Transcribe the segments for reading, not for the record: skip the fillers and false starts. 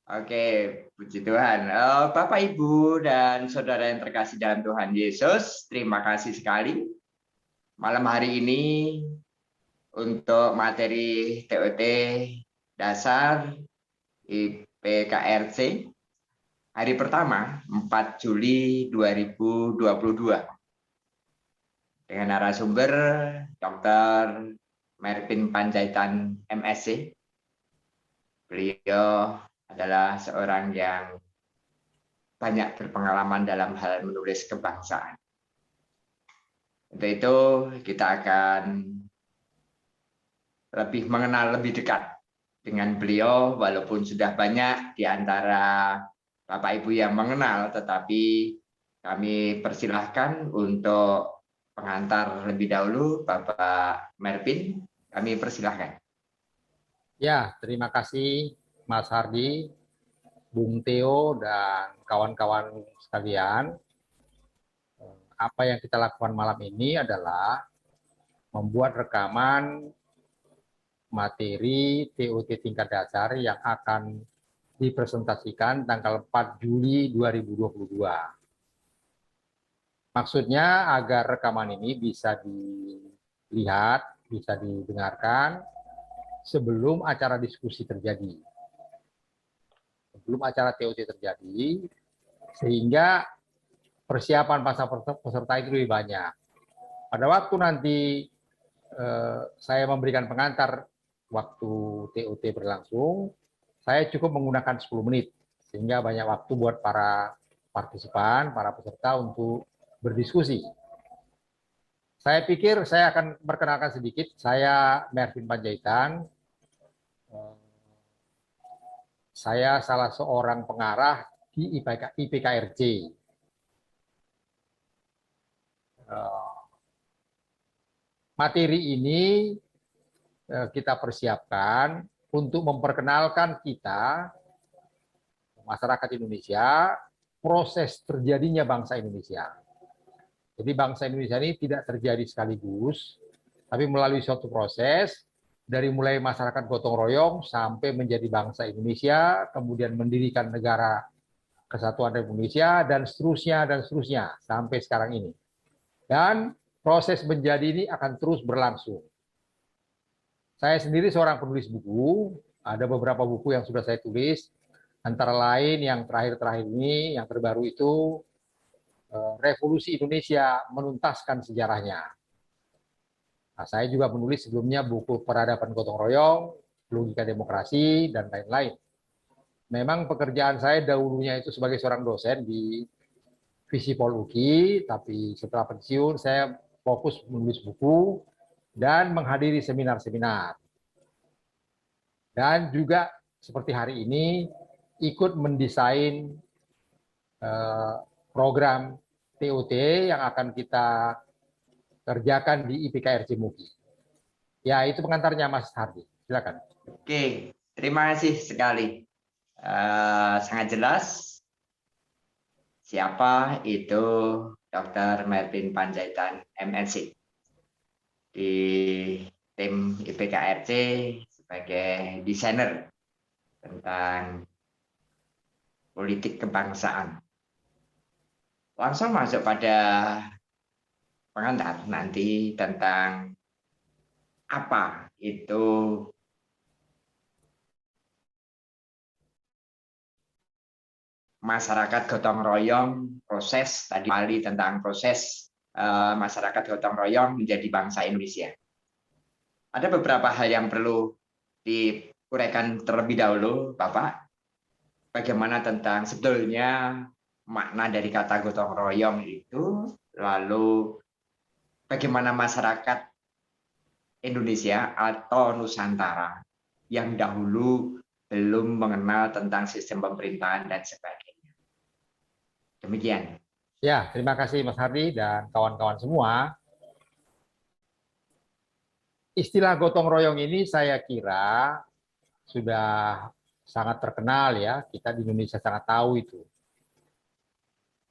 Oke, puji Tuhan. Bapak, Ibu, dan saudara yang terkasih dalam Tuhan Yesus, terima kasih sekali malam hari ini untuk materi TOT dasar IPKRC hari pertama 4 Juli 2022 dengan narasumber Dr. Mervin Panjaitan MSc. Beliau adalah seorang yang banyak berpengalaman dalam hal menulis kebangsaan. Untuk itu kita akan lebih mengenal lebih dekat dengan beliau, walaupun sudah banyak di antara Bapak Ibu yang mengenal, tetapi kami persilahkan untuk pengantar lebih dahulu Bapak Mervin, kami persilahkan. Ya, terima kasih Mas Hardi, Bung Theo, dan kawan-kawan sekalian. Apa yang kita lakukan malam ini adalah membuat rekaman materi TOT tingkat dasar yang akan dipresentasikan tanggal 4 Juli 2022. Maksudnya agar rekaman ini bisa dilihat, bisa didengarkan sebelum acara diskusi terjadi. Sebelum acara TOT terjadi, sehingga persiapan pasang peserta itu lebih banyak. Pada waktu nanti saya memberikan pengantar waktu TOT berlangsung, saya cukup menggunakan 10 menit, sehingga banyak waktu buat para partisipan, para peserta untuk berdiskusi. Saya pikir saya akan perkenalkan sedikit, saya Mervin Panjaitan, saya salah seorang pengarah di IPKRC. Materi ini kita persiapkan untuk memperkenalkan kita, masyarakat Indonesia, proses terjadinya bangsa Indonesia. Jadi bangsa Indonesia ini tidak terjadi sekaligus, tapi melalui suatu proses, dari mulai masyarakat gotong royong sampai menjadi bangsa Indonesia, kemudian mendirikan negara Kesatuan Republik Indonesia, dan seterusnya, sampai sekarang ini. Dan proses menjadi ini akan terus berlangsung. Saya sendiri seorang penulis buku, ada beberapa buku yang sudah saya tulis, antara lain yang terakhir-terakhir ini, yang terbaru itu, Revolusi Indonesia Menuntaskan Sejarahnya. Nah, saya juga menulis sebelumnya buku Peradaban Gotong Royong, Logika Demokrasi, dan lain-lain. Memang pekerjaan saya dahulunya itu sebagai seorang dosen di Visipol UGI, tapi setelah pensiun saya fokus menulis buku dan menghadiri seminar-seminar. Dan juga seperti hari ini ikut mendesain program TOT yang akan kita kerjakan di IPKRC MUGI. Ya, itu pengantarnya Mas Hardi. Silakan. Oke, terima kasih sekali. Sangat jelas siapa itu Dr. Mervin Panjaitan MNC di tim IPKRC sebagai desainer tentang politik kebangsaan. Langsung masuk pada pengantar nanti tentang apa itu masyarakat gotong royong, proses tadi kali tentang proses masyarakat gotong royong menjadi bangsa Indonesia. Ada beberapa hal yang perlu diuraikan terlebih dahulu, Bapak. Bagaimana tentang sebetulnya makna dari kata gotong royong itu, lalu bagaimana masyarakat Indonesia atau Nusantara yang dahulu belum mengenal tentang sistem pemerintahan dan sebagainya. Demikian. Ya, terima kasih Mas Hardi dan kawan-kawan semua. Istilah gotong royong ini saya kira sudah sangat terkenal ya, kita di Indonesia sangat tahu itu.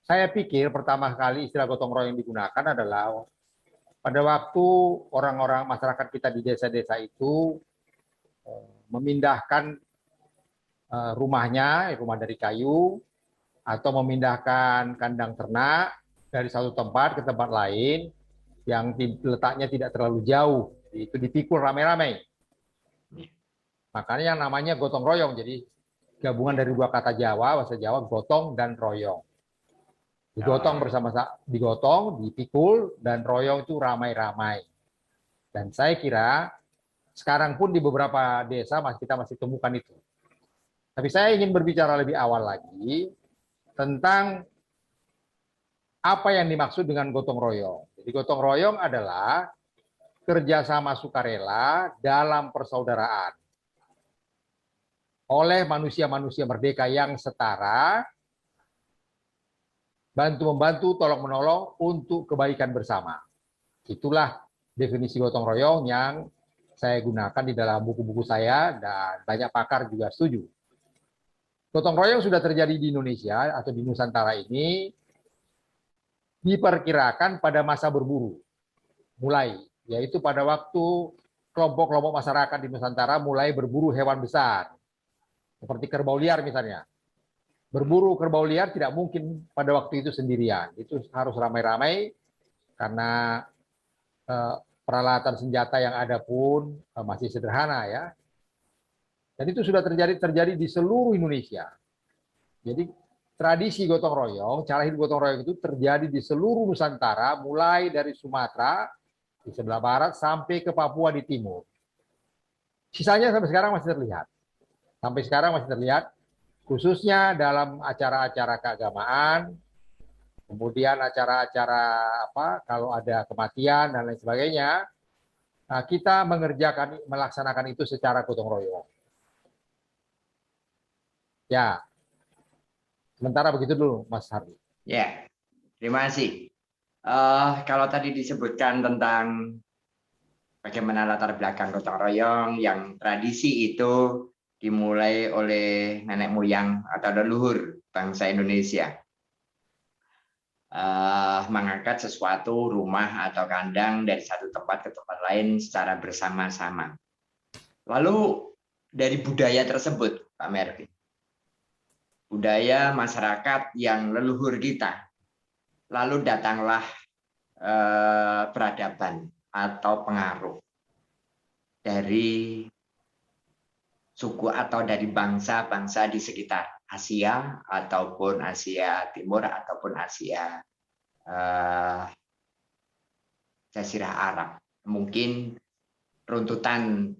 Saya pikir pertama kali istilah gotong royong digunakan adalah pada waktu orang-orang masyarakat kita di desa-desa itu memindahkan rumahnya, rumah dari kayu, atau memindahkan kandang ternak dari satu tempat ke tempat lain yang letaknya tidak terlalu jauh. Itu dipikul rame-rame. Makanya yang namanya gotong royong. Jadi gabungan dari dua kata Jawa, bahasa Jawa, gotong dan royong. Digotong bersama-sama, digotong, dipikul, dan royong itu ramai-ramai. Dan saya kira sekarang pun di beberapa desa kita masih temukan itu. Tapi saya ingin berbicara lebih awal lagi tentang apa yang dimaksud dengan gotong royong. Jadi gotong royong adalah kerjasama sukarela dalam persaudaraan oleh manusia-manusia merdeka yang setara, bantu-membantu, tolong-menolong untuk kebaikan bersama. Itulah definisi gotong royong yang saya gunakan di dalam buku-buku saya dan banyak pakar juga setuju. Gotong royong sudah terjadi di Indonesia atau di Nusantara ini diperkirakan pada masa berburu. Mulai, yaitu pada waktu kelompok-kelompok masyarakat di Nusantara mulai berburu hewan besar. Seperti kerbau liar misalnya. Berburu kerbau liar tidak mungkin pada waktu itu sendirian. Itu harus ramai-ramai karena peralatan senjata yang ada pun masih sederhana ya. Dan itu sudah terjadi di seluruh Indonesia. Jadi tradisi gotong royong, cara hidup gotong royong itu terjadi di seluruh Nusantara, mulai dari Sumatera di sebelah barat sampai ke Papua di timur. Sisanya sampai sekarang masih terlihat. Sampai sekarang masih terlihat, khususnya dalam acara-acara keagamaan, kemudian acara-acara kalau ada kematian dan lain sebagainya, kita melaksanakan itu secara gotong royong. Ya, sementara begitu dulu, Mas Hardi. Ya, terima kasih. Kalau tadi disebutkan tentang bagaimana latar belakang gotong royong, yang tradisi itu dimulai oleh nenek moyang atau leluhur bangsa Indonesia. Mengangkat sesuatu, rumah atau kandang dari satu tempat ke tempat lain secara bersama-sama. Lalu dari budaya tersebut, Pak Mervin, budaya masyarakat yang leluhur kita, lalu datanglah peradaban atau pengaruh dari suku atau dari bangsa-bangsa di sekitar Asia ataupun Asia Timur ataupun Asia Jazirah Arab. Mungkin runtutan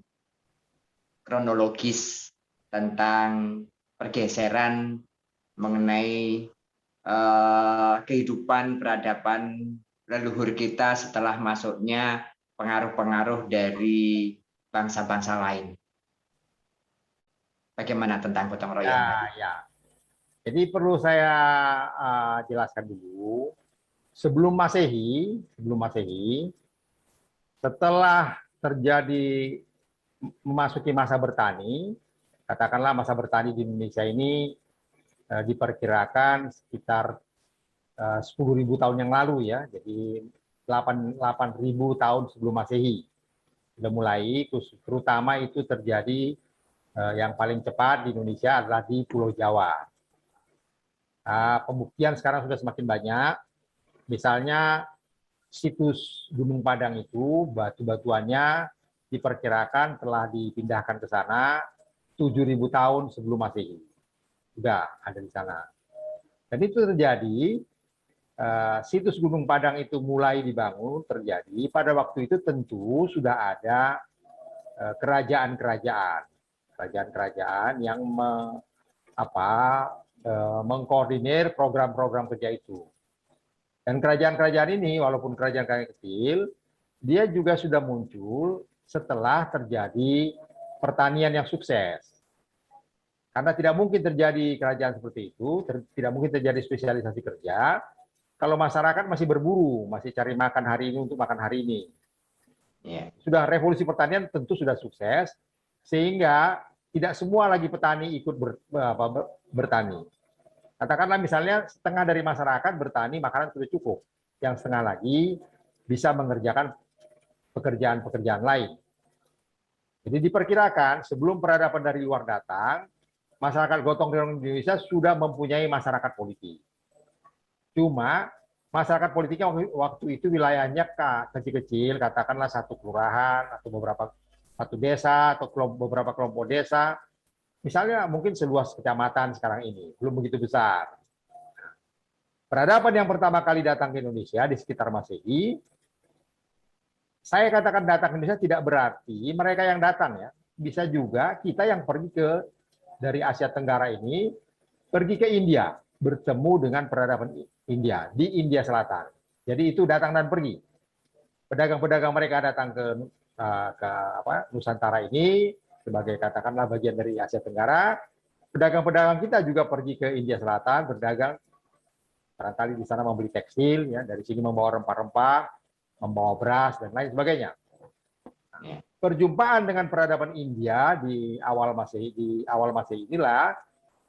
kronologis tentang pergeseran mengenai kehidupan peradaban leluhur kita setelah masuknya pengaruh-pengaruh dari bangsa-bangsa lain. Bagaimana tentang gotong royong? Ya. Jadi perlu saya jelaskan dulu. Sebelum Masehi, setelah terjadi memasuki masa bertani, katakanlah masa bertani di Indonesia ini diperkirakan sekitar 10.000 tahun yang lalu ya, jadi 8.000 tahun sebelum Masehi. Sudah mulai, terutama itu terjadi yang paling cepat di Indonesia adalah di Pulau Jawa. Pembuktian sekarang sudah semakin banyak. Misalnya situs Gunung Padang itu batu-batuannya diperkirakan telah dipindahkan ke sana 7.000 tahun sebelum Masehi. Sudah ada di sana. Dan itu terjadi, situs Gunung Padang itu mulai dibangun, terjadi. Pada waktu itu tentu sudah ada kerajaan-kerajaan yang mengkoordinir program-program kerja itu. Dan kerajaan-kerajaan ini, walaupun kerajaan-kerajaan kecil, dia juga sudah muncul setelah terjadi pertanian yang sukses. Karena tidak mungkin terjadi kerajaan seperti itu, tidak mungkin terjadi spesialisasi kerja, kalau masyarakat masih berburu, masih cari makan hari ini untuk makan hari ini. Sudah revolusi pertanian tentu sudah sukses, sehingga tidak semua lagi petani ikut bertani. Katakanlah misalnya setengah dari masyarakat bertani, makanan sudah cukup. Yang setengah lagi bisa mengerjakan pekerjaan-pekerjaan lain. Jadi diperkirakan sebelum peradaban dari luar datang, masyarakat gotong royong di Indonesia sudah mempunyai masyarakat politik. Cuma masyarakat politiknya waktu itu wilayahnya kecil-kecil, katakanlah satu kelurahan atau satu desa atau beberapa kelompok desa, misalnya mungkin seluas kecamatan sekarang ini, belum begitu besar. Peradaban yang pertama kali datang ke Indonesia di sekitar Masehi, saya katakan datang ke Indonesia tidak berarti mereka yang datang ya, bisa juga kita yang pergi dari Asia Tenggara ini pergi ke India, bertemu dengan peradaban India di India Selatan. Jadi itu datang dan pergi. Pedagang-pedagang mereka datang ke Nusantara ini sebagai katakanlah bagian dari Asia Tenggara. Pedagang-pedagang kita juga pergi ke India Selatan berdagang, barangkali di sana membeli tekstil, ya dari sini membawa rempah-rempah, membawa beras dan lain sebagainya. Perjumpaan dengan peradaban India di awal Masehi inilah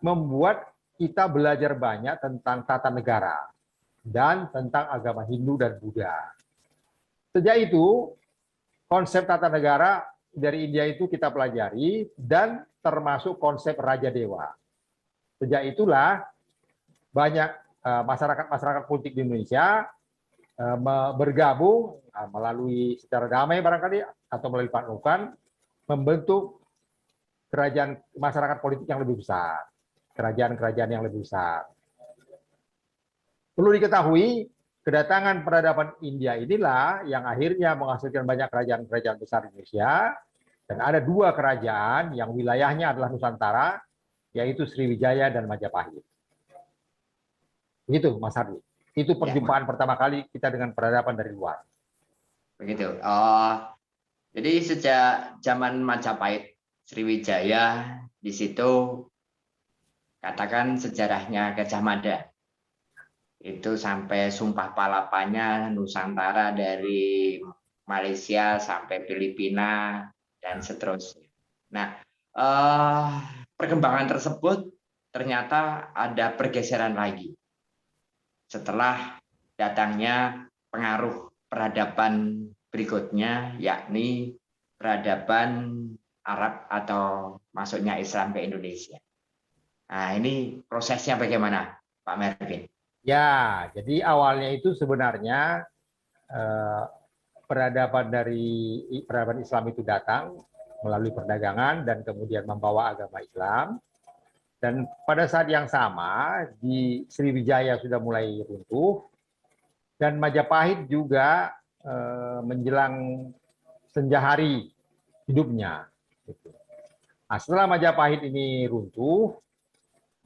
membuat kita belajar banyak tentang tata negara dan tentang agama Hindu dan Buddha. Sejak itu konsep tata negara dari India itu kita pelajari dan termasuk konsep Raja Dewa. Sejak itulah banyak masyarakat politik di Indonesia bergabung melalui secara damai barangkali atau melalui panukan membentuk kerajaan masyarakat politik yang lebih besar, kerajaan-kerajaan yang lebih besar. Perlu diketahui, kedatangan peradaban India inilah yang akhirnya menghasilkan banyak kerajaan-kerajaan besar di Indonesia, dan ada dua kerajaan yang wilayahnya adalah Nusantara, yaitu Sriwijaya dan Majapahit. Begitu, Mas Hardi. Itu perjumpaan pertama kali kita dengan peradaban dari luar. Begitu. Jadi sejak zaman Majapahit, Sriwijaya, di situ katakan sejarahnya Gajah Mada. Itu sampai sumpah palapanya Nusantara dari Malaysia sampai Filipina dan seterusnya. Nah, perkembangan tersebut ternyata ada pergeseran lagi. Setelah datangnya pengaruh peradaban berikutnya, yakni peradaban Arab atau masuknya Islam ke Indonesia. Nah, ini prosesnya bagaimana, Pak Mervin? Ya, jadi awalnya itu sebenarnya peradaban Islam itu datang melalui perdagangan dan kemudian membawa agama Islam. Dan pada saat yang sama di Sriwijaya sudah mulai runtuh dan Majapahit juga menjelang senja hari hidupnya. Nah, setelah Majapahit ini runtuh,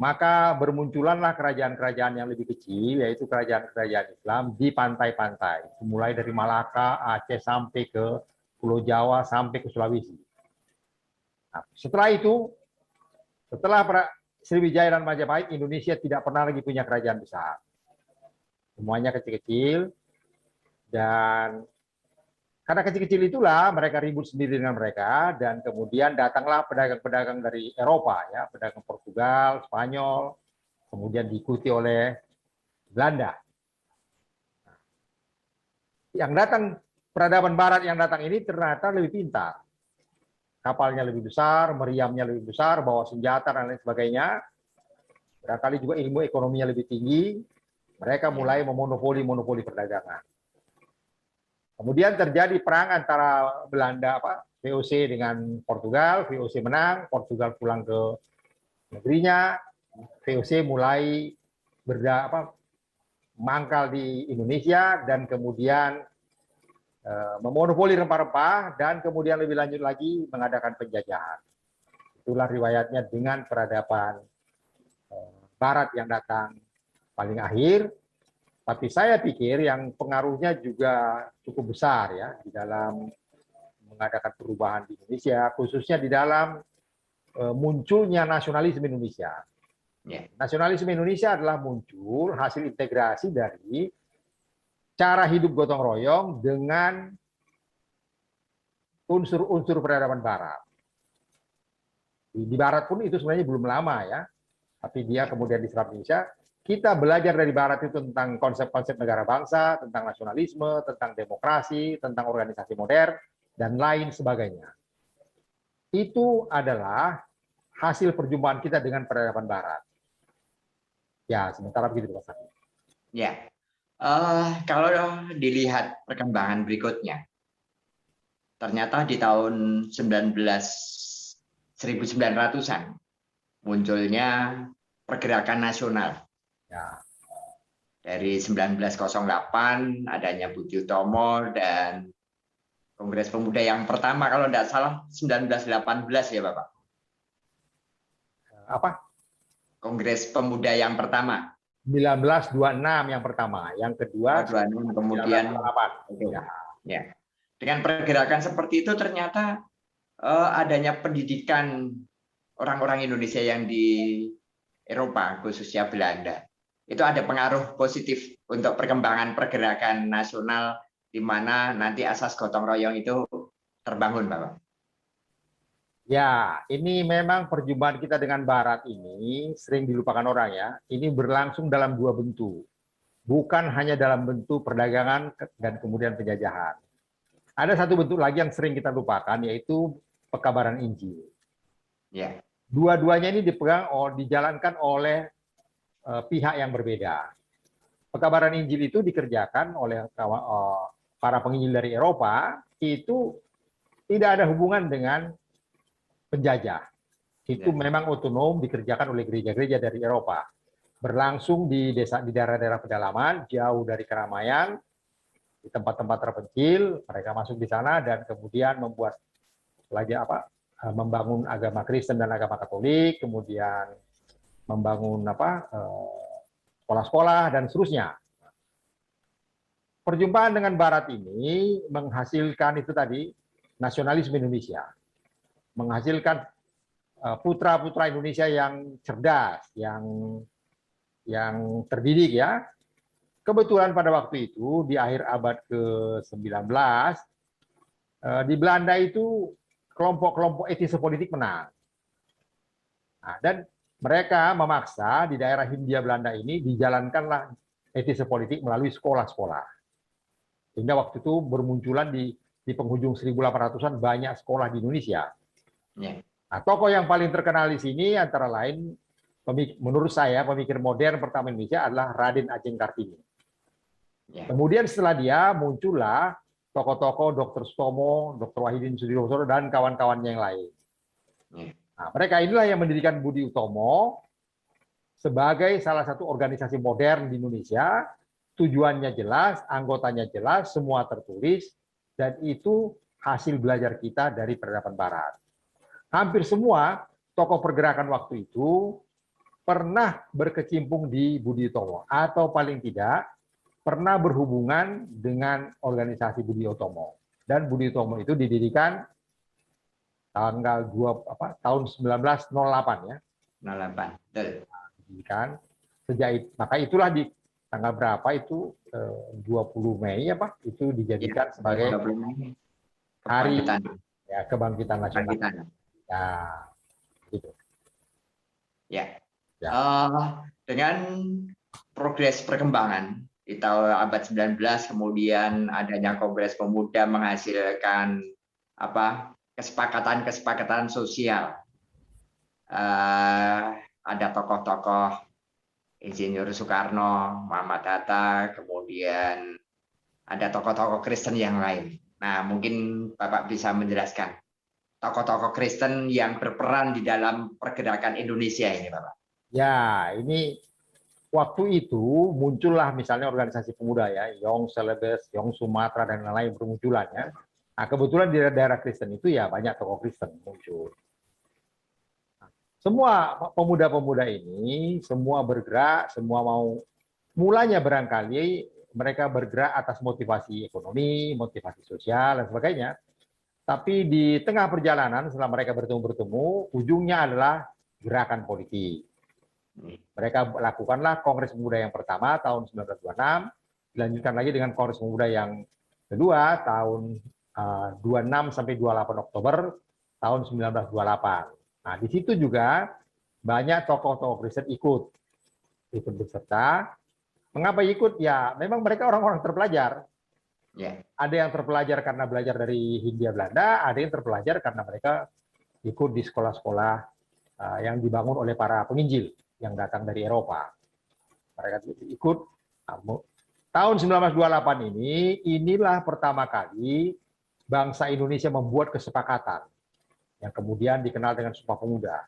maka bermunculanlah kerajaan-kerajaan yang lebih kecil, yaitu kerajaan-kerajaan Islam di pantai-pantai, mulai dari Malaka, Aceh sampai ke Pulau Jawa sampai ke Sulawesi. Nah, setelah itu, setelah Sriwijaya dan Majapahit, Indonesia tidak pernah lagi punya kerajaan besar. Semuanya kecil-kecil, dan karena kecil-kecil itulah mereka ribut sendiri dengan mereka, dan kemudian datanglah pedagang-pedagang dari Eropa, ya, pedagang Portugal, Spanyol, kemudian diikuti oleh Belanda. Yang datang, peradaban Barat yang datang ini ternyata lebih pintar. Kapalnya lebih besar, meriamnya lebih besar, bawa senjata dan lain sebagainya. Barangkali juga ilmu ekonominya lebih tinggi. Mereka mulai memonopoli perdagangan. Kemudian terjadi perang antara Belanda, VOC dengan Portugal. VOC menang, Portugal pulang ke negerinya. VOC mulai mangkal di Indonesia dan kemudian memonopoli rempah-rempah dan kemudian lebih lanjut lagi mengadakan penjajahan. Itulah riwayatnya dengan peradaban Barat yang datang paling akhir. Tapi saya pikir yang pengaruhnya juga cukup besar ya di dalam mengadakan perubahan di Indonesia, khususnya di dalam munculnya nasionalisme Indonesia. Nasionalisme Indonesia adalah muncul hasil integrasi dari cara hidup gotong royong dengan unsur-unsur peradaban Barat. Di Barat pun itu sebenarnya belum lama ya, tapi dia kemudian diserap Indonesia. Kita belajar dari Barat itu tentang konsep-konsep negara bangsa, tentang nasionalisme, tentang demokrasi, tentang organisasi modern, dan lain sebagainya. Itu adalah hasil perjumpaan kita dengan peradaban Barat. Ya, sementara begitu Pak Sakti. Ya, kalau dilihat perkembangan berikutnya, ternyata di tahun 1900-an munculnya pergerakan nasional. Ya. Dari 1908 adanya Budi Utomo dan Kongres Pemuda yang pertama kalau tidak salah 1918 ya Bapak. Apa? Kongres Pemuda yang pertama. 1926 yang pertama, yang kedua 26, kemudian 1928. ya. Ya. Dengan pergerakan seperti itu ternyata adanya pendidikan orang-orang Indonesia yang di Eropa khususnya Belanda. Itu ada pengaruh positif untuk perkembangan pergerakan nasional di mana nanti asas gotong royong itu terbangun, Bapak. Ya, ini memang perjumpaan kita dengan Barat ini sering dilupakan orang ya. Ini berlangsung dalam dua bentuk. Bukan hanya dalam bentuk perdagangan dan kemudian penjajahan. Ada satu bentuk lagi yang sering kita lupakan, yaitu pekabaran Injil. Ya. Dua-duanya ini dijalankan oleh pihak yang berbeda. Pekabaran Injil itu dikerjakan oleh para penginjil dari Eropa, itu tidak ada hubungan dengan penjajah. Itu memang otonom dikerjakan oleh gereja-gereja dari Eropa. Berlangsung di desa, di daerah-daerah pedalaman, jauh dari keramaian, di tempat-tempat terpencil, mereka masuk di sana dan kemudian membuat membangun agama Kristen dan agama Katolik, kemudian membangun sekolah-sekolah dan seterusnya. Perjumpaan dengan Barat ini menghasilkan itu tadi nasionalisme Indonesia, menghasilkan putra-putra Indonesia yang cerdas, yang terdidik ya. Kebetulan pada waktu itu di akhir abad ke-19 di Belanda itu kelompok-kelompok etis politik menang. Nah, dan mereka memaksa di daerah Hindia Belanda ini dijalankanlah etis politik melalui sekolah-sekolah. Sehingga waktu itu bermunculan di penghujung 1800-an banyak sekolah di Indonesia. Ya. Nah, tokoh yang paling terkenal di sini antara lain, menurut saya pemikir modern pertama Indonesia adalah Raden Ajeng Kartini. Ya. Kemudian setelah dia muncullah tokoh-tokoh Dr. Sutomo, Dr. Wahidin Sudirosono, dan kawan-kawannya yang lain. Ya. Nah, mereka inilah yang mendirikan Budi Utomo sebagai salah satu organisasi modern di Indonesia. Tujuannya jelas, anggotanya jelas, semua tertulis, dan itu hasil belajar kita dari peradaban Barat. Hampir semua tokoh pergerakan waktu itu pernah berkecimpung di Budi Utomo, atau paling tidak pernah berhubungan dengan organisasi Budi Utomo. Dan Budi Utomo itu didirikan tahun 1908 ya. 08. Betul. Didirikan sejak maka itulah di tanggal berapa itu 20 Mei apa itu dijadikan sebagai hari ya kebangkitan nasional. Ya, gitu. Ya. Dengan progres perkembangan di tahun abad 19 kemudian adanya Kongres Pemuda menghasilkan kesepakatan sosial. Ada tokoh-tokoh Insinyur Soekarno, Muhammad Hatta, kemudian ada tokoh-tokoh Kristen yang lain. Nah, mungkin Bapak bisa menjelaskan tokoh-tokoh Kristen yang berperan di dalam pergerakan Indonesia ini, Bapak. Ya, ini waktu itu muncullah misalnya organisasi pemuda ya, Young Celebes, Young Sumatra, dan lain-lain bermunculan ya. Nah, kebetulan di daerah Kristen itu ya banyak tokoh Kristen muncul. Semua pemuda-pemuda ini, semua bergerak, semua mau, mulanya barangkali mereka bergerak atas motivasi ekonomi, motivasi sosial, dan sebagainya. Tapi di tengah perjalanan, setelah mereka bertemu, ujungnya adalah gerakan politik. Mereka lakukanlah Kongres Pemuda yang pertama tahun 1926, dilanjutkan lagi dengan Kongres Pemuda yang kedua tahun 26 sampai 28 Oktober tahun 1928. Nah, di situ juga banyak tokoh-tokoh Kristen ikut berserta. Mengapa ikut? Ya, memang mereka orang-orang terpelajar. Yeah. Ada yang terpelajar karena belajar dari Hindia Belanda, ada yang terpelajar karena mereka ikut di sekolah-sekolah yang dibangun oleh para penginjil yang datang dari Eropa. Mereka ikut. Tahun 1928 inilah pertama kali bangsa Indonesia membuat kesepakatan yang kemudian dikenal dengan Sumpah Pemuda.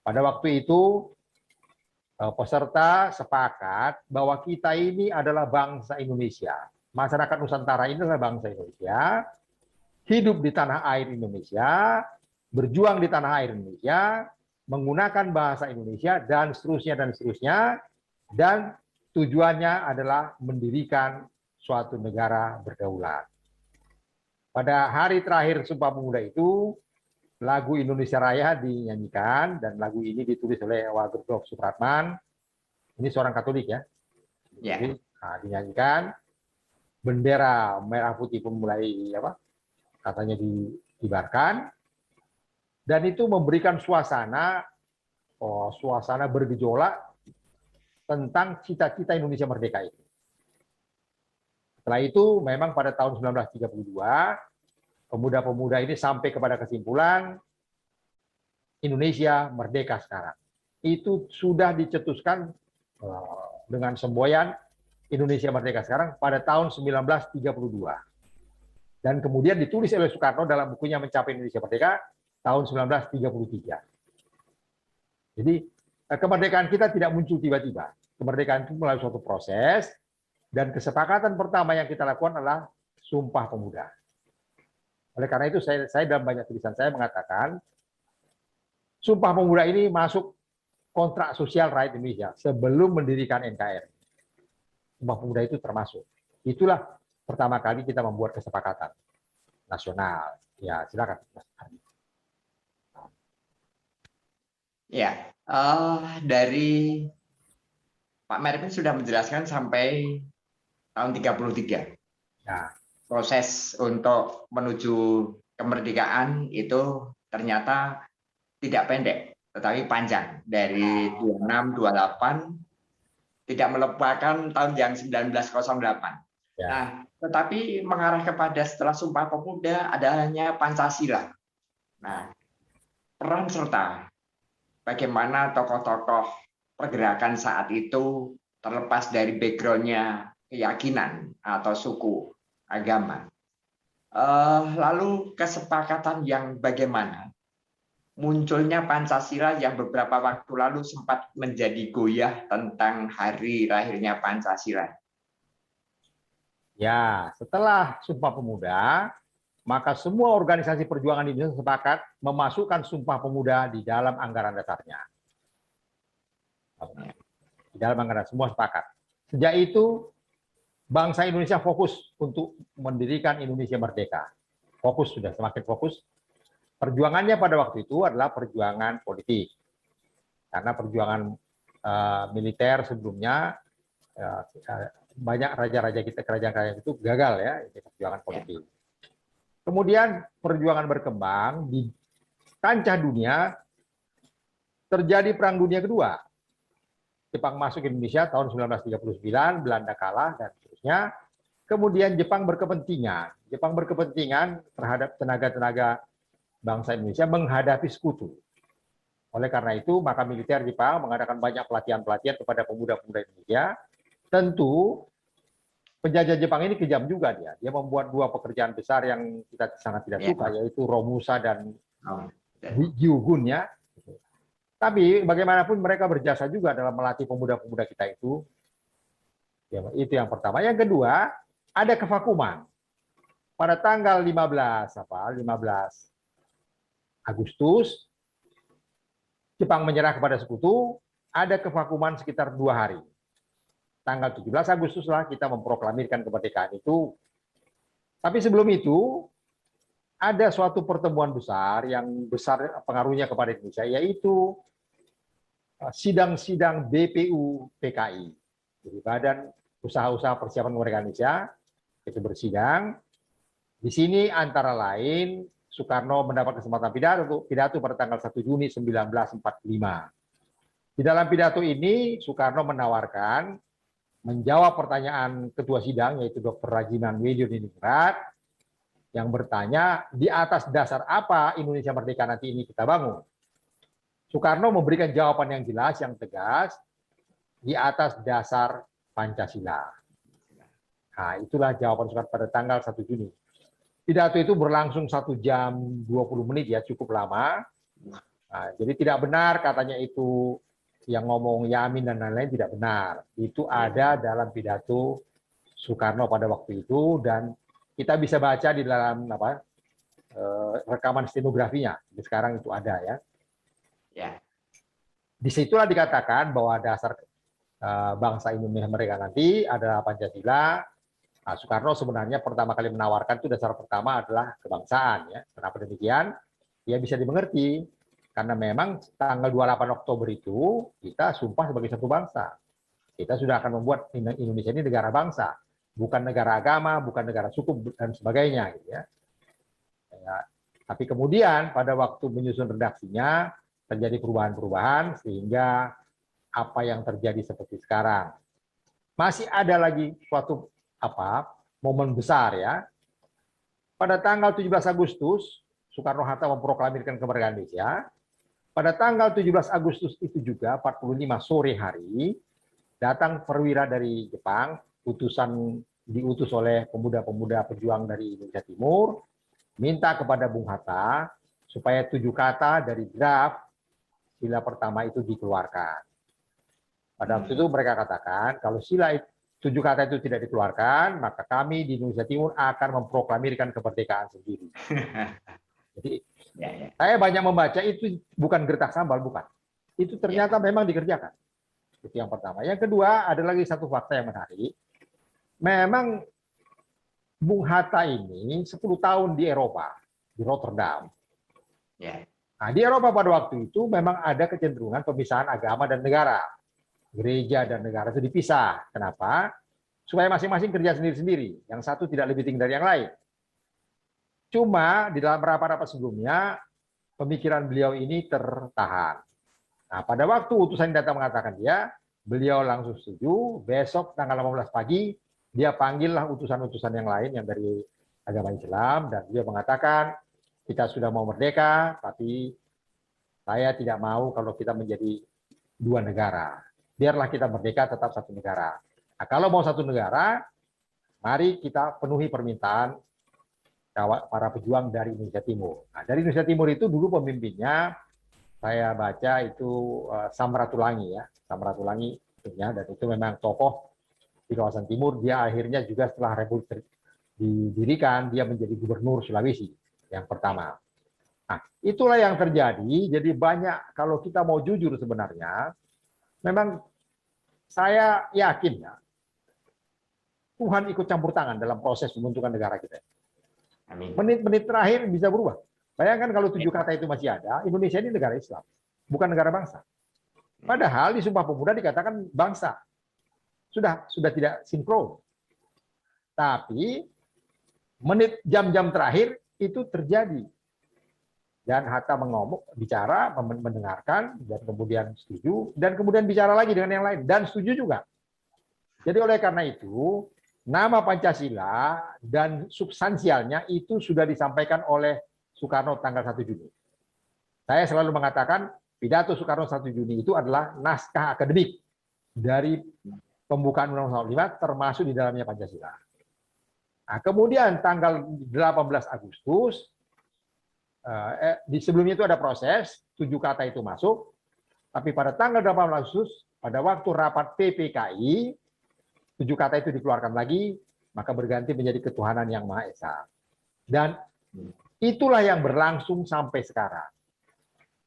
Pada waktu itu peserta sepakat bahwa kita ini adalah bangsa Indonesia. Masyarakat Nusantara ini adalah bangsa Indonesia, hidup di tanah air Indonesia, berjuang di tanah air Indonesia, menggunakan bahasa Indonesia, dan seterusnya, dan tujuannya adalah mendirikan suatu negara berdaulat. Pada hari terakhir Sumpah Pemuda itu, lagu Indonesia Raya dinyanyikan, dan lagu ini ditulis oleh Wagub Supratman. Ini seorang Katolik ya. Yeah. Nah, dinyanyikan, bendera merah putih pun mulai katanya dikibarkan, dan itu memberikan suasana bergejolak tentang cita-cita Indonesia merdeka itu. Setelah itu memang pada tahun 1932 pemuda-pemuda ini sampai kepada kesimpulan Indonesia merdeka sekarang. Itu sudah dicetuskan dengan semboyan Indonesia merdeka sekarang pada tahun 1932. Dan kemudian ditulis oleh Soekarno dalam bukunya Mencapai Indonesia Merdeka tahun 1933. Jadi kemerdekaan kita tidak muncul tiba-tiba. Kemerdekaan itu melalui suatu proses, dan kesepakatan pertama yang kita lakukan adalah Sumpah Pemuda. Oleh karena itu saya dalam banyak tulisan saya mengatakan Sumpah Pemuda ini masuk kontrak sosial rakyat Indonesia sebelum mendirikan NKRI. Sumpah Pemuda itu termasuk. Itulah pertama kali kita membuat kesepakatan nasional. Ya, silakan. Ya, dari Pak Mervin sudah menjelaskan sampai tahun 33. Ya. Proses untuk menuju kemerdekaan itu ternyata tidak pendek, tetapi panjang. Dari 26, 28, tidak melupakan tahun yang 1908. Ya. Nah, tetapi mengarah kepada setelah Sumpah Pemuda adanya Pancasila. Nah, peran serta bagaimana tokoh-tokoh pergerakan saat itu terlepas dari background-nya keyakinan atau suku agama. Lalu kesepakatan yang bagaimana munculnya Pancasila yang beberapa waktu lalu sempat menjadi goyah tentang hari lahirnya Pancasila. Ya, setelah Sumpah Pemuda, maka semua organisasi perjuangan di Indonesia sepakat memasukkan Sumpah Pemuda di dalam anggaran dasarnya. Di dalam anggaran semua sepakat. Sejak itu bangsa Indonesia fokus untuk mendirikan Indonesia merdeka. Fokus, sudah semakin fokus. Perjuangannya pada waktu itu adalah perjuangan politik. Karena perjuangan militer sebelumnya banyak raja-raja kita, kerajaan-kerajaan itu gagal ya, itu perjuangan politik. Kemudian perjuangan berkembang di kancah dunia, terjadi Perang Dunia Kedua. Jepang masuk ke Indonesia tahun 1939, Belanda kalah, dan seterusnya. Kemudian Jepang berkepentingan. Jepang berkepentingan terhadap tenaga-tenaga bangsa Indonesia menghadapi sekutu. Oleh karena itu, maka militer Jepang mengadakan banyak pelatihan-pelatihan kepada pemuda-pemuda Indonesia. Tentu, penjajah Jepang ini kejam juga dia. Dia membuat dua pekerjaan besar yang kita sangat tidak suka, yaitu Romusa dan Gyugun ya. Tapi bagaimanapun mereka berjasa juga dalam melatih pemuda-pemuda kita itu. Ya, itu yang pertama. Yang kedua, ada kevakuman. Pada tanggal 15 Agustus, Jepang menyerah kepada sekutu, ada kevakuman sekitar 2 hari. Tanggal 17 Agustus lah kita memproklamirkan kemerdekaan itu. Tapi sebelum itu, ada suatu pertemuan besar yang besar pengaruhnya kepada Indonesia, yaitu sidang-sidang BPU PKI, jadi Badan Usaha-Usaha Persiapan Kemerdekaan Indonesia, itu bersidang. Di sini antara lain Soekarno mendapat kesempatan pidato pada tanggal 1 Juni 1945. Di dalam pidato ini Soekarno menawarkan menjawab pertanyaan ketua sidang, yaitu Dr. Rajiman Wedioningrat, yang bertanya, di atas dasar apa Indonesia merdeka nanti ini kita bangun? Soekarno memberikan jawaban yang jelas, yang tegas, di atas dasar Pancasila. Nah, itulah jawaban Soekarno pada tanggal 1 Juni. Pidato itu berlangsung 1 jam 20 menit ya, cukup lama. Nah, jadi tidak benar katanya itu yang ngomong Yamin dan lain-lain, tidak benar. Itu ada dalam pidato Soekarno pada waktu itu, dan kita bisa baca di dalam rekaman stenografinya. Sekarang itu ada ya. Ya. Disitulah dikatakan bahwa dasar bangsa Indonesia mereka nanti adalah Pancasila. Nah, Soekarno sebenarnya pertama kali menawarkan itu dasar pertama adalah kebangsaan ya. Kenapa demikian? Ya bisa dimengerti karena memang tanggal 28 Oktober itu kita sumpah sebagai satu bangsa. Kita sudah akan membuat Indonesia ini negara bangsa, bukan negara agama, bukan negara suku dan sebagainya gitu ya. Ya. Tapi kemudian pada waktu menyusun redaksinya terjadi perubahan-perubahan sehingga apa yang terjadi seperti sekarang. Masih ada lagi suatu momen besar ya. Pada tanggal 17 Agustus Soekarno-Hatta memproklamirkan kemerdekaan Indonesia. Pada tanggal 17 Agustus itu juga 45 sore hari datang perwira dari Jepang, diutus oleh pemuda-pemuda pejuang dari Indonesia Timur, minta kepada Bung Hatta supaya 7 kata dari draft sila pertama itu dikeluarkan. Pada waktu itu mereka katakan kalau sila 7 kata itu tidak dikeluarkan, maka kami di Indonesia Timur akan memproklamirkan kemerdekaan sendiri. Jadi saya banyak membaca itu bukan gertak sambal, bukan. Itu ternyata memang dikerjakan. Itu yang pertama. Yang kedua, ada lagi satu fakta yang menarik. Memang Bung Hatta ini 10 tahun di Eropa, di Rotterdam. Nah, di Eropa pada waktu itu memang ada kecenderungan pemisahan agama dan negara. Gereja dan negara itu dipisah. Kenapa? Supaya masing-masing kerja sendiri-sendiri. Yang satu tidak lebih tinggi dari yang lain. Cuma di dalam rapat-rapat sebelumnya, pemikiran beliau ini tertahan. Nah, pada waktu utusan datang mengatakan beliau langsung setuju. Besok tanggal 18 pagi, dia panggillah utusan-utusan yang lain yang dari agama Islam, dan dia mengatakan, kita sudah mau merdeka, tapi saya tidak mau kalau kita menjadi 2 negara. Biarlah kita merdeka tetap 1 negara. Nah, kalau mau 1 negara, mari kita penuhi permintaan para pejuang dari Indonesia Timur. Nah, dari Indonesia Timur itu dulu pemimpinnya saya baca itu Samratulangi ya, Samratulangi ya, dan itu memang tokoh di kawasan timur. Dia akhirnya juga setelah Republik didirikan dia menjadi gubernur Sulawesi yang pertama. Nah, itulah yang terjadi. Jadi banyak, kalau kita mau jujur sebenarnya, memang saya yakin ya, Tuhan ikut campur tangan dalam proses pembentukan negara kita. Menit-menit terakhir bisa berubah. Bayangkan kalau 7 kata itu masih ada, Indonesia ini negara Islam, bukan negara bangsa. Padahal di Sumpah Pemuda dikatakan bangsa. Sudah tidak sinkron. Tapi menit jam-jam terakhir itu terjadi. Dan Hatta bicara, mendengarkan, dan kemudian setuju, dan kemudian bicara lagi dengan yang lain, dan setuju juga. Jadi oleh karena itu, nama Pancasila dan substansialnya itu sudah disampaikan oleh Soekarno tanggal 1 Juni. Saya selalu mengatakan, pidato Soekarno 1 Juni itu adalah naskah akademik dari pembukaan Undang-Undang 45 termasuk di dalamnya Pancasila. Nah, kemudian tanggal 18 Agustus, di sebelumnya itu ada proses, 7 kata itu masuk, tapi pada tanggal 18 Agustus, pada waktu rapat PPKI, 7 kata itu dikeluarkan lagi, maka berganti menjadi ketuhanan yang Maha Esa. Dan itulah yang berlangsung sampai sekarang.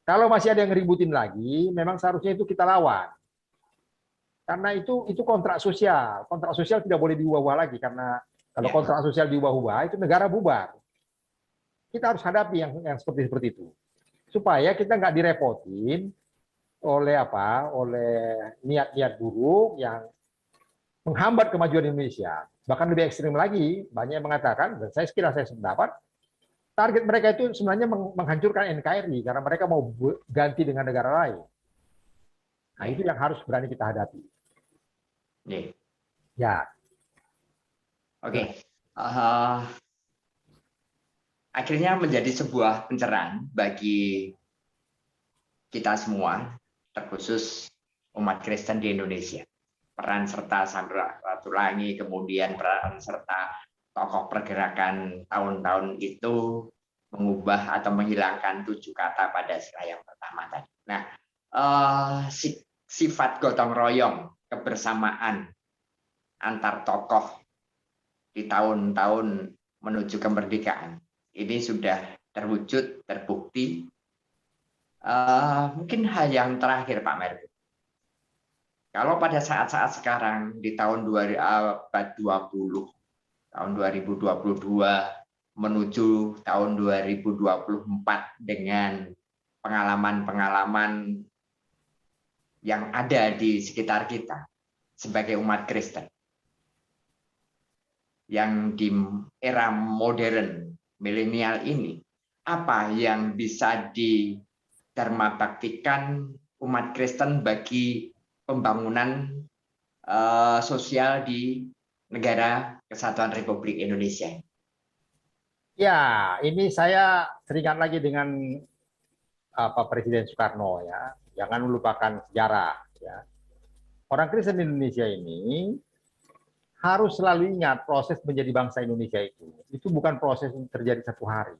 Kalau masih ada yang ngeributin lagi, memang seharusnya itu kita lawan. Karena itu kontrak sosial. Kontrak sosial tidak boleh diubah-ubah lagi, karena kalau kontrak sosial diubah-ubah, itu negara bubar. Kita harus hadapi yang seperti itu. Supaya kita nggak direpotin oleh niat-niat buruk yang menghambat kemajuan Indonesia. Bahkan lebih ekstrim lagi, banyak yang mengatakan, dan saya sependapat, target mereka itu sebenarnya menghancurkan NKRI karena mereka mau ganti dengan negara lain. Nah, itu yang harus berani kita hadapi. Ya. Oke. Akhirnya menjadi sebuah pencerahan bagi kita semua, terkhusus umat Kristen di Indonesia. Peran serta Samratulangi, kemudian peran serta tokoh pergerakan tahun-tahun itu mengubah atau menghilangkan 7 kata pada sila yang pertama tadi. Nah, sifat gotong royong, kebersamaan antar tokoh di tahun-tahun menuju kemerdekaan ini sudah terwujud, terbukti. Mungkin hal yang terakhir, Pak Merku. Kalau pada saat-saat sekarang di tahun 2020, tahun 2022 menuju tahun 2024 dengan pengalaman-pengalaman yang ada di sekitar kita sebagai umat Kristen, yang di era modern milenial ini, apa yang bisa didharmabaktikan umat Kristen bagi pembangunan sosial di negara Kesatuan Republik Indonesia? Ya, ini saya teringat lagi dengan Presiden Soekarno ya. Jangan melupakan sejarah ya. Orang Kristen di Indonesia ini harus selalu ingat proses menjadi bangsa Indonesia itu bukan proses yang terjadi satu hari.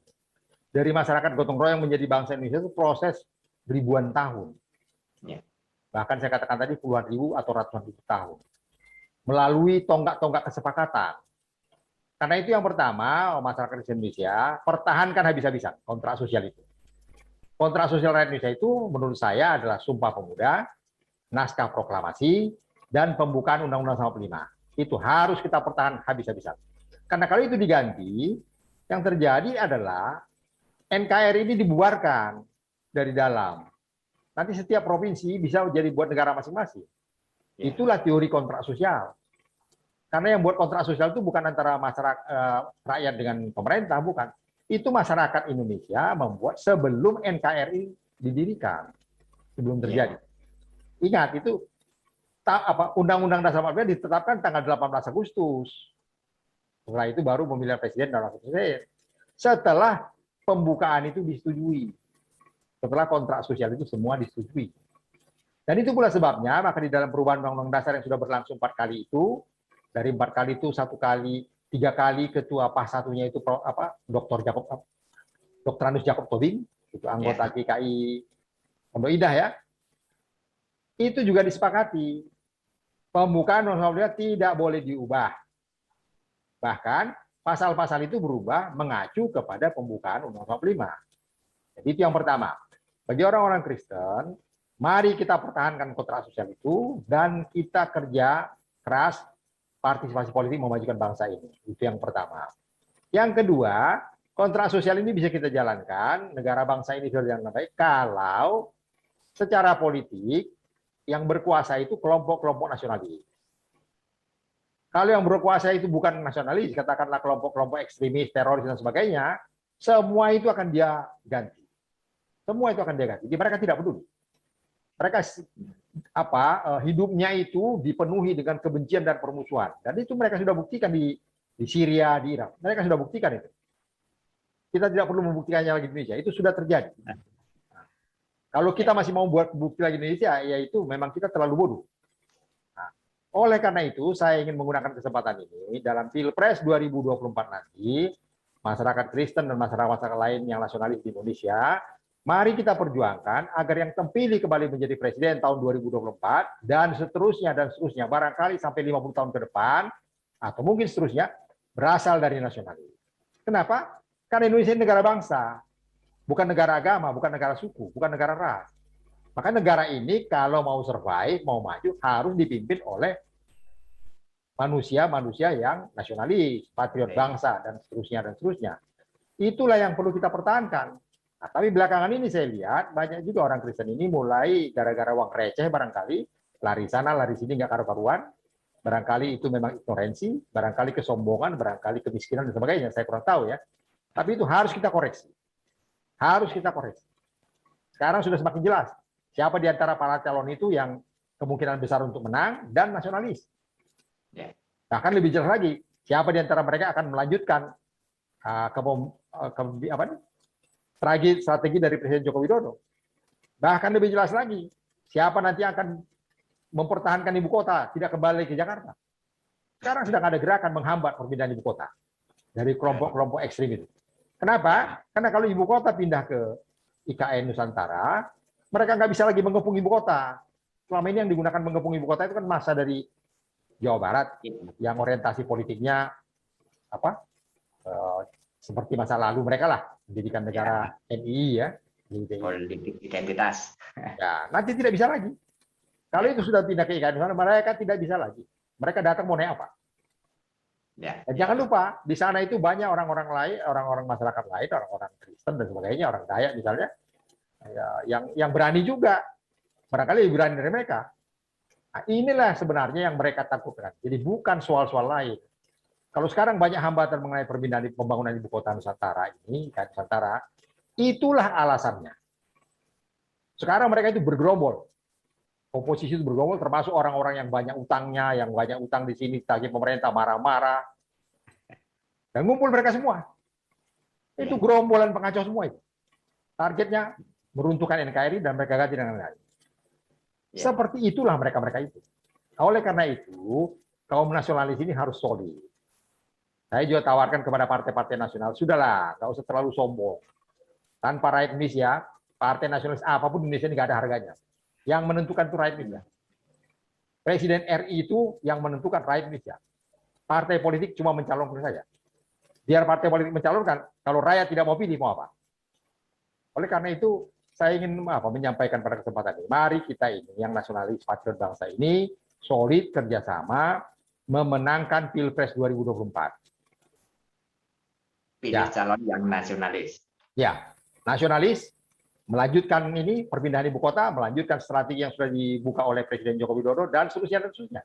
Dari masyarakat gotong royong menjadi bangsa Indonesia itu proses ribuan tahun. Ya. Bahkan saya katakan tadi puluhan ribu atau ratusan ribu tahun. Melalui tonggak-tonggak kesepakatan. Karena itu yang pertama, masyarakat Indonesia pertahankan habis-habisan kontrak sosial itu. Kontrak sosial rakyat Indonesia itu menurut saya adalah Sumpah Pemuda, Naskah Proklamasi, dan pembukaan Undang-Undang 45. Itu harus kita pertahankan habis-habisan. Karena kalau itu diganti, yang terjadi adalah NKRI ini dibubarkan dari dalam. Nanti setiap provinsi bisa jadi buat negara masing-masing. Itulah teori kontrak sosial. Karena yang buat kontrak sosial itu bukan antara masyarakat rakyat dengan pemerintah, bukan. Itu masyarakat Indonesia membuat sebelum NKRI didirikan, sebelum terjadi. Ingat itu Undang-Undang Dasar 45 ditetapkan tanggal 18 Agustus. Setelah itu baru pemilihan presiden dan wakil presiden. Setelah pembukaan itu disetujui. Setelah kontrak sosial itu semua disetujui. Dan itu pula sebabnya, maka di dalam perubahan Undang-Undang Dasar yang sudah berlangsung 4 kali itu, dari 4 kali itu 1 kali, 3 kali ketua PAS satunya itu Dr. Anus Jacob Tobing, itu anggota GKI Pondok Indah ya. Itu juga disepakati. Pembukaan Undang-Undang tidak boleh diubah. Bahkan pasal-pasal itu berubah mengacu kepada pembukaan Undang-Undang 45. Jadi itu yang pertama. Bagi orang-orang Kristen, mari kita pertahankan kontrak sosial itu dan kita kerja keras partisipasi politik memajukan bangsa ini. Itu yang pertama. Yang kedua, kontrak sosial ini bisa kita jalankan, negara bangsa ini sudah jalan baik, kalau secara politik yang berkuasa itu kelompok-kelompok nasionalis. Kalau yang berkuasa itu bukan nasionalis, katakanlah kelompok-kelompok ekstremis, teroris, dan sebagainya, semua itu akan dia ganti. Semua itu akan dia ganti. Mereka tidak peduli. Mereka hidupnya itu dipenuhi dengan kebencian dan permusuhan. Dan itu mereka sudah buktikan di Syria, di Irak. Mereka sudah buktikan itu. Kita tidak perlu membuktikannya lagi di Indonesia. Itu sudah terjadi. Nah, kalau kita masih mau buat bukti lagi di Indonesia, yaitu memang kita terlalu bodoh. Nah, oleh karena itu, saya ingin menggunakan kesempatan ini dalam Pilpres 2024 nanti, masyarakat Kristen dan masyarakat lain yang nasionalis di Indonesia, mari kita perjuangkan agar yang terpilih kembali menjadi presiden tahun 2024 dan seterusnya, barangkali sampai 50 tahun ke depan, atau mungkin seterusnya, berasal dari nasionalis. Kenapa? Karena Indonesia ini negara bangsa, bukan negara agama, bukan negara suku, bukan negara ras. Maka negara ini kalau mau survive, mau maju, harus dipimpin oleh manusia-manusia yang nasionalis, patriot bangsa, dan seterusnya. Itulah yang perlu kita pertahankan. Nah, tapi belakangan ini saya lihat banyak juga orang Kristen ini mulai gara-gara uang receh barangkali lari sana lari sini nggak karu-karuan, barangkali itu memang ignoransi, barangkali kesombongan, barangkali kemiskinan dan sebagainya, saya kurang tahu ya. Tapi itu harus kita koreksi, Sekarang sudah semakin jelas siapa di antara para calon itu yang kemungkinan besar untuk menang dan nasionalis. Bahkan lebih jelas lagi siapa di antara mereka akan melanjutkan strategi dari Presiden Joko Widodo. Bahkan lebih jelas lagi, siapa nanti akan mempertahankan ibu kota, tidak kembali ke Jakarta. Sekarang sedang ada gerakan menghambat perpindahan ibu kota dari kelompok-kelompok ekstrim itu. Kenapa? Karena kalau ibu kota pindah ke IKN Nusantara, mereka nggak bisa lagi mengepung ibu kota. Selama ini yang digunakan mengepung ibu kota itu kan masa dari Jawa Barat yang orientasi politiknya apa? Seperti masa lalu mereka lah menjadikan negara NII ya. Politik identitas. Ya, nanti tidak bisa lagi. Kalau itu sudah pindah ke IKN Nusantara, mereka tidak bisa lagi. Mereka datang mau naik apa? Ya. Dan jangan lupa di sana itu banyak orang-orang lain, orang-orang masyarakat lain, orang-orang Kristen dan sebagainya, orang Dayak misalnya, ya, yang berani juga, barangkali lebih berani dari mereka. Nah, inilah sebenarnya yang mereka takutkan. Jadi bukan soal-soal lain. Kalau sekarang banyak hambatan mengenai perpindahan pembangunan ibu kota Nusantara ini, Nusantara, itulah alasannya. Sekarang mereka itu bergerombol. Oposisi itu bergerombol, termasuk orang-orang yang banyak utangnya, yang banyak utang di sini, tagih pemerintah marah-marah. Dan ngumpul mereka semua. Itu gerombolan pengacau semua itu. Targetnya meruntuhkan NKRI dan mereka ganti dengan lain. Seperti itulah mereka-mereka itu. Oleh karena itu, kaum nasionalis ini harus solid. Saya juga tawarkan kepada partai-partai nasional, sudahlah, nggak usah terlalu sombong. Tanpa rakyat Indonesia, partai nasionalis apapun di Indonesia ini nggak ada harganya. Yang menentukan itu rakyat Indonesia. Presiden RI itu yang menentukan rakyat Indonesia. Partai politik cuma mencalonkan saja. Biar partai politik mencalonkan, kalau rakyat tidak mau pilih, mau apa? Oleh karena itu, saya ingin menyampaikan pada kesempatan ini, mari kita ini, yang nasionalis, patriot bangsa ini, solid kerjasama, memenangkan Pilpres 2024. Pilih calon yang nasionalis. Ya, nasionalis, melanjutkan ini, perpindahan ibu kota, melanjutkan strategi yang sudah dibuka oleh Presiden Joko Widodo, dan seterusnya, dan seterusnya.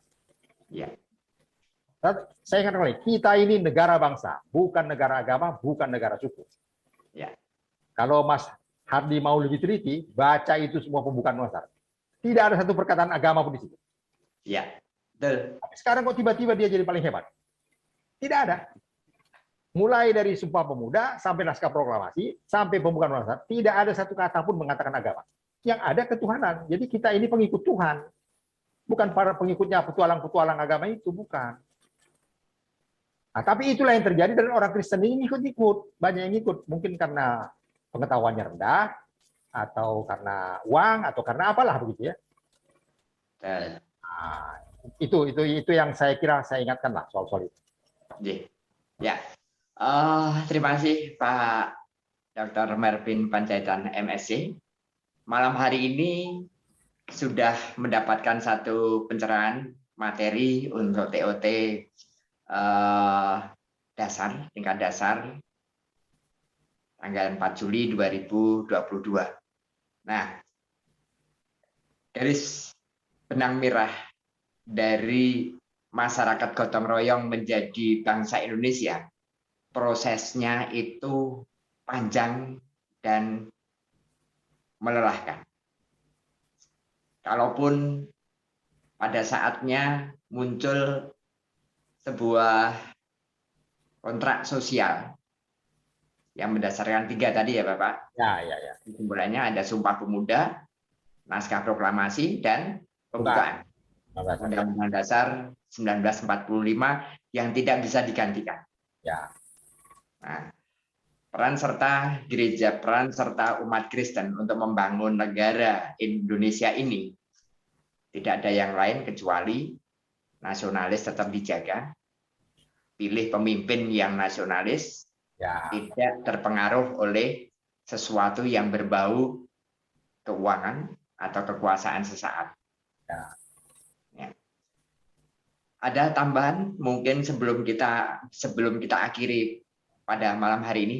Ya. Saya ingatkan lagi, kita ini negara bangsa, bukan negara agama, bukan negara suku. Ya. Kalau Mas Hardi mau lebih teliti, baca itu semua pembukaan Mozart. Tidak ada satu perkataan agama pun di situ. Ya, betul. Tapi sekarang kok tiba-tiba dia jadi paling hebat? Tidak ada. Mulai dari Sumpah Pemuda sampai naskah proklamasi sampai pembukaan Mozart, tidak ada satu kata pun mengatakan agama. Yang ada ketuhanan. Jadi kita ini pengikut Tuhan. Bukan para pengikutnya petualang-petualang agama itu, bukan. Nah, tapi itulah yang terjadi dan orang Kristen ini ikut-ikut, banyak yang ikut, mungkin karena pengetahuannya rendah, atau karena uang, atau karena apalah begitu ya. Nah, itu yang saya kira saya ingatkan lah soal itu. Ya, terima kasih Pak Dr. Mervin Panjaitan MSc. Malam hari ini sudah mendapatkan satu pencerahan materi untuk TOT dasar, tingkat dasar tanggal 4 Juli 2022. Nah, garis benang merah dari masyarakat gotong royong menjadi bangsa Indonesia, prosesnya itu panjang dan melelahkan. Kalaupun pada saatnya muncul sebuah kontrak sosial yang berdasarkan 3 tadi ya Bapak. Ya. Kesimpulannya ada Sumpah Pemuda, naskah proklamasi, dan pembukaan Undang-Undang Dasar 1945 yang tidak bisa digantikan. Ya. Nah, peran serta gereja, peran serta umat Kristen untuk membangun negara Indonesia ini tidak ada yang lain kecuali nasionalis tetap dijaga, pilih pemimpin yang nasionalis, tidak terpengaruh oleh sesuatu yang berbau keuangan atau kekuasaan sesaat. Ya. Ada tambahan mungkin sebelum kita akhiri pada malam hari ini,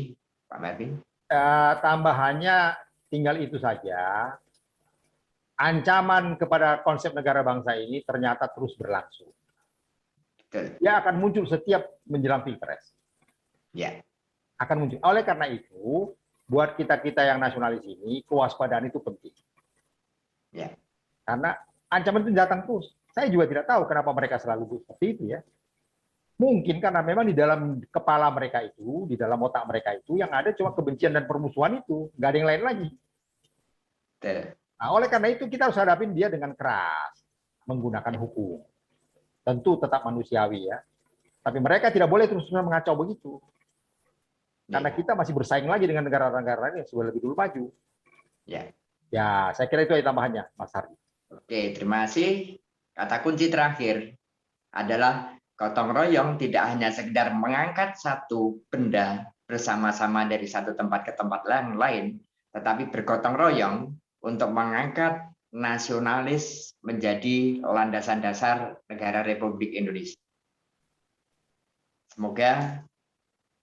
Pak Mervin? Tambahannya tinggal itu saja. Ancaman kepada konsep negara bangsa ini ternyata terus berlangsung. Betul. Dia akan muncul setiap menjelang Pilpres. Ya. Akan muncul. Oleh karena itu, buat kita-kita yang nasionalis ini, kewaspadaan itu penting. Ya. Karena ancaman itu datang terus. Saya juga tidak tahu kenapa mereka selalu seperti itu ya. Mungkin karena memang di dalam kepala mereka itu, di dalam otak mereka itu, yang ada cuma kebencian dan permusuhan itu. Nggak ada yang lain lagi. Betul. Nah, oleh karena itu kita harus hadapin dia dengan keras, menggunakan hukum. Tentu tetap manusiawi ya. Tapi mereka tidak boleh terus-terusan mengacau begitu. Karena kita masih bersaing lagi dengan negara-negara lain yang sudah lebih dulu maju. Ya. Ya, saya kira itu tambahannya, Mas Hardi. Oke, terima kasih. Kata kunci terakhir adalah gotong royong tidak hanya sekedar mengangkat satu benda bersama-sama dari satu tempat ke tempat lain, tetapi bergotong royong untuk mengangkat nasionalis menjadi landasan dasar negara Republik Indonesia. Semoga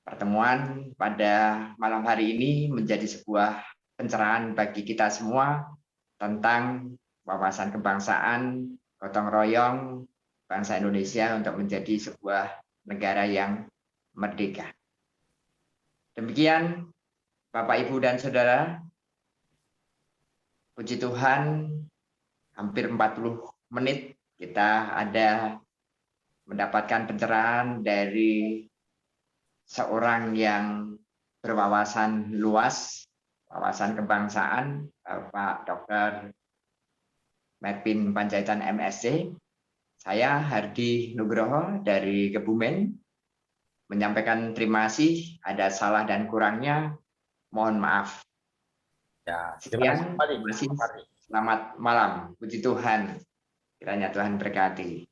pertemuan pada malam hari ini menjadi sebuah pencerahan bagi kita semua tentang wawasan kebangsaan, gotong royong bangsa Indonesia untuk menjadi sebuah negara yang merdeka. Demikian, Bapak, Ibu, dan Saudara, puji Tuhan, hampir 40 menit kita ada mendapatkan pencerahan dari seorang yang berwawasan luas, wawasan kebangsaan, Bapak Dr. Medpin Panjaitan MSc. Saya Hardi Nugroho dari Kebumen menyampaikan terima kasih. Ada salah dan kurangnya, mohon maaf. Ya, Sekian, terima kasih. Selamat malam. Puji Tuhan. Kiranya Tuhan berkati.